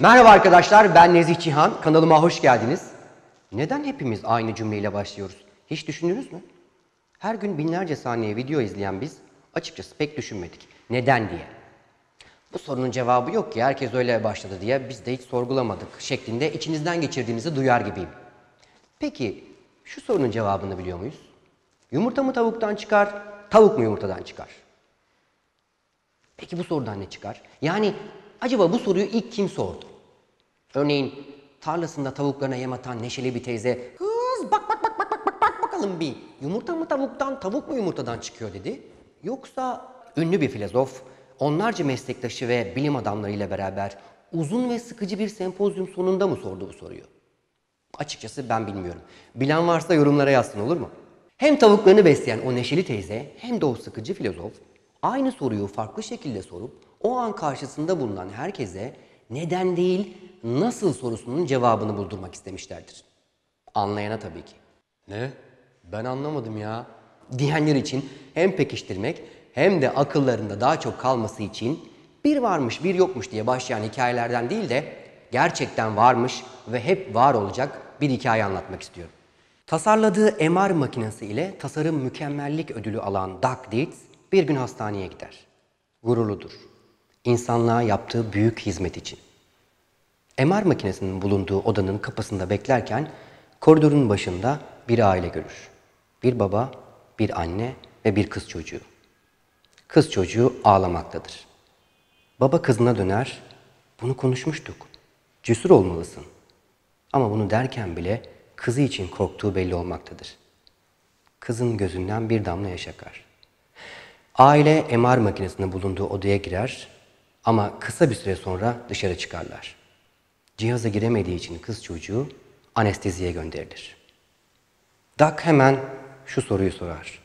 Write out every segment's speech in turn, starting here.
Merhaba arkadaşlar, ben Nezih Cihan. Kanalıma hoş geldiniz. Neden hepimiz aynı cümleyle başlıyoruz? Hiç düşündünüz mü? Her gün binlerce saniye video izleyen biz açıkçası pek düşünmedik. Neden diye. Bu sorunun cevabı yok ki herkes öyle başladı diye biz de hiç sorgulamadık şeklinde içinizden geçirdiğinizi duyar gibiyim. Peki şu sorunun cevabını biliyor muyuz? Yumurta mı tavuktan çıkar, tavuk mu yumurtadan çıkar? Peki bu sorudan ne çıkar? Yani acaba bu soruyu ilk kim sordu? Örneğin tarlasında tavuklarına yem atan neşeli bir teyze "Kız bak bakalım bir yumurta mı tavuktan tavuk mu yumurtadan çıkıyor" dedi. Yoksa ünlü bir filozof onlarca meslektaşı ve bilim adamlarıyla beraber uzun ve sıkıcı bir sempozyum sonunda mı sordu bu soruyu? Açıkçası ben bilmiyorum. Bilen varsa yorumlara yazsın, olur mu? Hem tavuklarını besleyen o neşeli teyze hem de o sıkıcı filozof aynı soruyu farklı şekilde sorup o an karşısında bulunan herkese neden değil nasıl sorusunun cevabını buldurmak istemişlerdir. Anlayana tabii ki. Ne? Ben anlamadım ya diyenler için hem pekiştirmek hem de akıllarında daha çok kalması için bir varmış bir yokmuş diye başlayan hikayelerden değil de gerçekten varmış ve hep var olacak bir hikaye anlatmak istiyorum. Tasarladığı MR makinesi ile tasarım mükemmellik ödülü alan Doug Dietz bir gün hastaneye gider. Gururludur. İnsanlığa yaptığı büyük hizmet için. MR makinesinin bulunduğu odanın kapısında beklerken koridorun başında bir aile görür. Bir baba, bir anne ve bir kız çocuğu. Kız çocuğu ağlamaktadır. Baba kızına döner, "Bunu konuşmuştuk. Cesur olmalısın." Ama bunu derken bile kızı için korktuğu belli olmaktadır. Kızın gözünden bir damla yaş akar. Aile MR makinesinin bulunduğu odaya girer ama kısa bir süre sonra dışarı çıkarlar. Cihaza giremediği için kız çocuğu anesteziye gönderilir. Doug hemen şu soruyu sorar.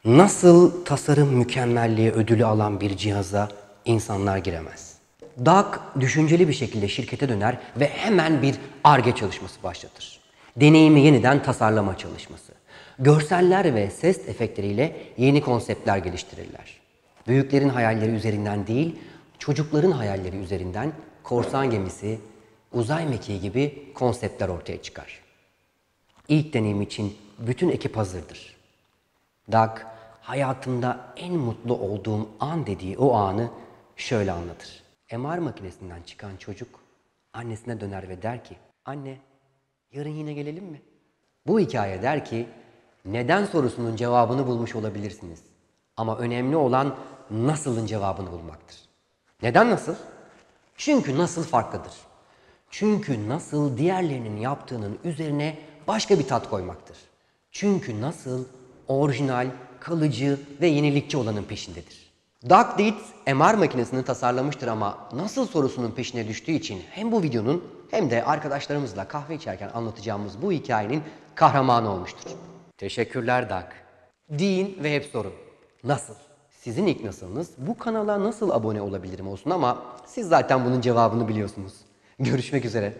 Nasıl tasarım mükemmelliği ödülü alan bir cihaza insanlar giremez? Doug düşünceli bir şekilde şirkete döner ve hemen bir Ar-Ge çalışması başlatır. Deneyimi yeniden tasarlama çalışması. Görseller ve ses efektleriyle yeni konseptler geliştirirler. Büyüklerin hayalleri üzerinden değil, çocukların hayalleri üzerinden korsan gemisi, uzay mekiği gibi konseptler ortaya çıkar. İlk deneyim için bütün ekip hazırdır. Doug, hayatımda en mutlu olduğum an dediği o anı şöyle anlatır. MR makinesinden çıkan çocuk annesine döner ve der ki, "Anne, yarın yine gelelim mi?" Bu hikaye der ki, neden sorusunun cevabını bulmuş olabilirsiniz. Ama önemli olan nasılın cevabını bulmaktır. Neden nasıl? Çünkü nasıl farklıdır. Çünkü nasıl diğerlerinin yaptığının üzerine başka bir tat koymaktır. Çünkü nasıl orijinal, kalıcı ve yenilikçi olanın peşindedir. Doug Dietz MR makinesini tasarlamıştır ama nasıl sorusunun peşine düştüğü için hem bu videonun hem de arkadaşlarımızla kahve içerken anlatacağımız bu hikayenin kahramanı olmuştur. Teşekkürler Doug. Deyin ve hep sorun. Nasıl? Sizin ilk nasılınız bu kanala nasıl abone olabilirim olsun ama siz zaten bunun cevabını biliyorsunuz. Görüşmek üzere.